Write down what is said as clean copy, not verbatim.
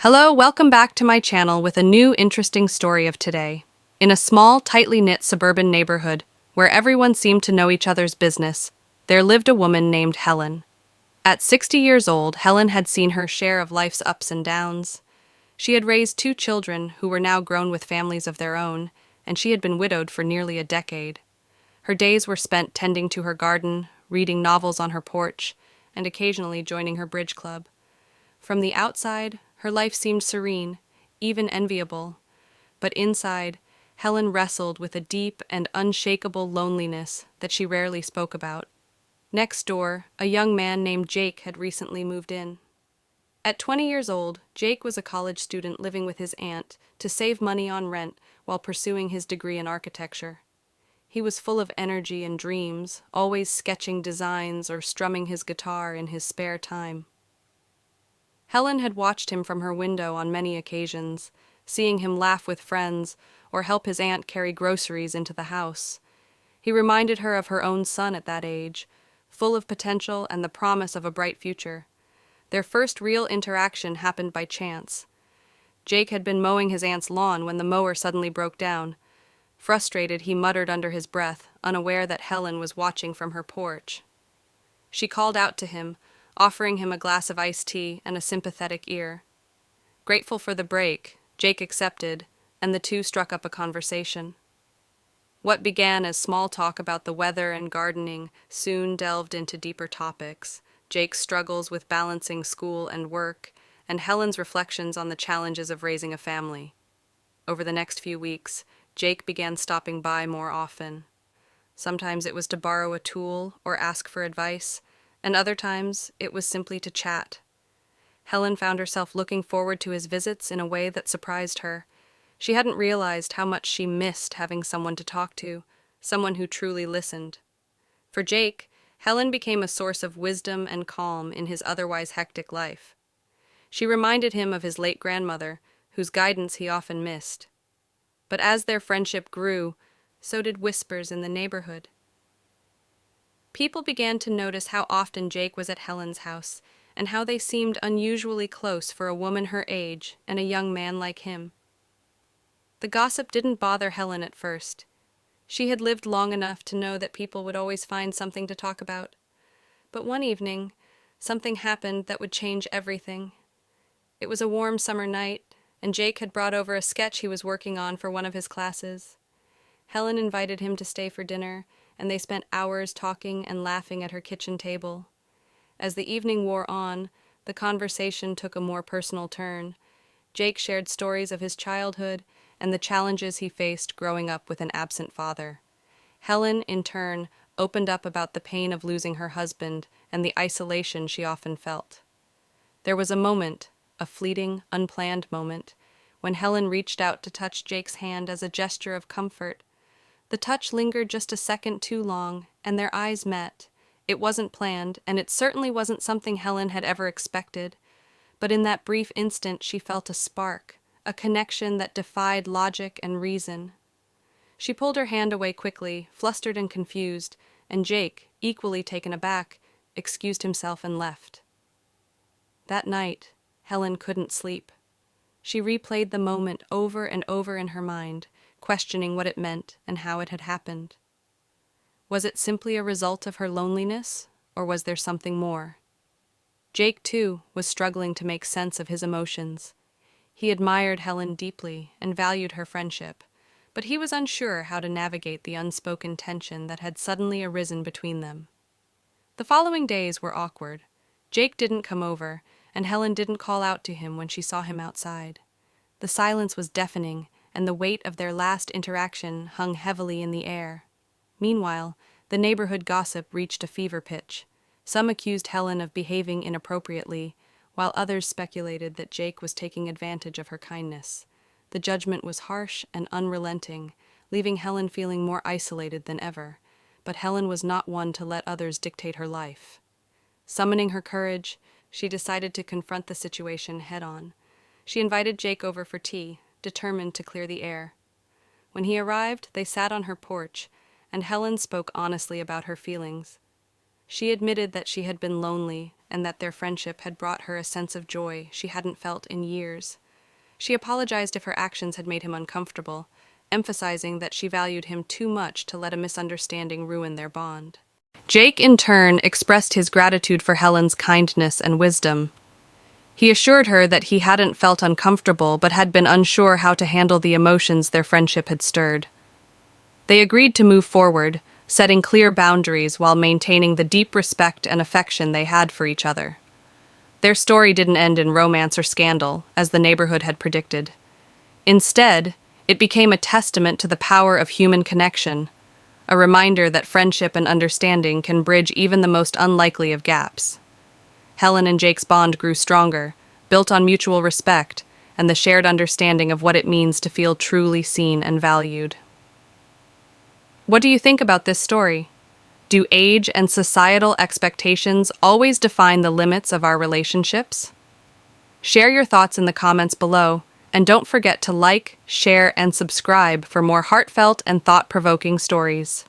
Hello, welcome back to my channel with a new interesting story of today. In a small, tightly knit suburban neighborhood, where everyone seemed to know each other's business, there lived a woman named Helen. At 60 years old, Helen had seen her share of life's ups and downs. She had raised two children who were now grown with families of their own, and she had been widowed for nearly a decade. Her days were spent tending to her garden, reading novels on her porch, and occasionally joining her bridge club. From the outside, her life seemed serene, even enviable. But inside, Helen wrestled with a deep and unshakable loneliness that she rarely spoke about. Next door, a young man named Jake had recently moved in. At 20 years old, Jake was a college student living with his aunt to save money on rent while pursuing his degree in architecture. He was full of energy and dreams, always sketching designs or strumming his guitar in his spare time. Helen had watched him from her window on many occasions, seeing him laugh with friends or help his aunt carry groceries into the house. He reminded her of her own son at that age, full of potential and the promise of a bright future. Their first real interaction happened by chance. Jake had been mowing his aunt's lawn when the mower suddenly broke down. Frustrated, he muttered under his breath, unaware that Helen was watching from her porch. She called out to him, offering him a glass of iced tea and a sympathetic ear. Grateful for the break, Jake accepted, and the two struck up a conversation. What began as small talk about the weather and gardening soon delved into deeper topics: Jake's struggles with balancing school and work, and Helen's reflections on the challenges of raising a family. Over the next few weeks, Jake began stopping by more often. Sometimes it was to borrow a tool or ask for advice, and other times it was simply to chat. Helen found herself looking forward to his visits in a way that surprised her. She hadn't realized how much she missed having someone to talk to, someone who truly listened. For Jake, Helen became a source of wisdom and calm in his otherwise hectic life. She reminded him of his late grandmother, whose guidance he often missed. But as their friendship grew, so did whispers in the neighborhood. People began to notice how often Jake was at Helen's house, and how they seemed unusually close for a woman her age and a young man like him. The gossip didn't bother Helen at first. She had lived long enough to know that people would always find something to talk about. But one evening, something happened that would change everything. It was a warm summer night, and Jake had brought over a sketch he was working on for one of his classes. Helen invited him to stay for dinner, and they spent hours talking and laughing at her kitchen table. As the evening wore on, the conversation took a more personal turn. Jake shared stories of his childhood and the challenges he faced growing up with an absent father. Helen, in turn, opened up about the pain of losing her husband and the isolation she often felt. There was a moment, a fleeting, unplanned moment, when Helen reached out to touch Jake's hand as a gesture of comfort. The touch lingered just a second too long, and their eyes met. It wasn't planned, and it certainly wasn't something Helen had ever expected. But in that brief instant, she felt a spark, a connection that defied logic and reason. She pulled her hand away quickly, flustered and confused, and Jake, equally taken aback, excused himself and left. That night, Helen couldn't sleep. She replayed the moment over and over in her mind, questioning what it meant and how it had happened. Was it simply a result of her loneliness, or was there something more? Jake, too, was struggling to make sense of his emotions. He admired Helen deeply and valued her friendship, but he was unsure how to navigate the unspoken tension that had suddenly arisen between them. The following days were awkward. Jake didn't come over, and Helen didn't call out to him when she saw him outside. The silence was deafening, and the weight of their last interaction hung heavily in the air. Meanwhile, the neighborhood gossip reached a fever pitch. Some accused Helen of behaving inappropriately, while others speculated that Jake was taking advantage of her kindness. The judgment was harsh and unrelenting, leaving Helen feeling more isolated than ever. But Helen was not one to let others dictate her life. Summoning her courage, she decided to confront the situation head-on. She invited Jake over for tea, determined to clear the air. When he arrived, they sat on her porch, and Helen spoke honestly about her feelings. She admitted that she had been lonely and that their friendship had brought her a sense of joy she hadn't felt in years. She apologized if her actions had made him uncomfortable, emphasizing that she valued him too much to let a misunderstanding ruin their bond. Jake, in turn, expressed his gratitude for Helen's kindness and wisdom. He assured her that he hadn't felt uncomfortable but had been unsure how to handle the emotions their friendship had stirred. They agreed to move forward, setting clear boundaries while maintaining the deep respect and affection they had for each other. Their story didn't end in romance or scandal, as the neighborhood had predicted. Instead, it became a testament to the power of human connection, a reminder that friendship and understanding can bridge even the most unlikely of gaps. Helen and Jake's bond grew stronger, built on mutual respect and the shared understanding of what it means to feel truly seen and valued. What do you think about this story? Do age and societal expectations always define the limits of our relationships? Share your thoughts in the comments below, and don't forget to like, share, and subscribe for more heartfelt and thought-provoking stories.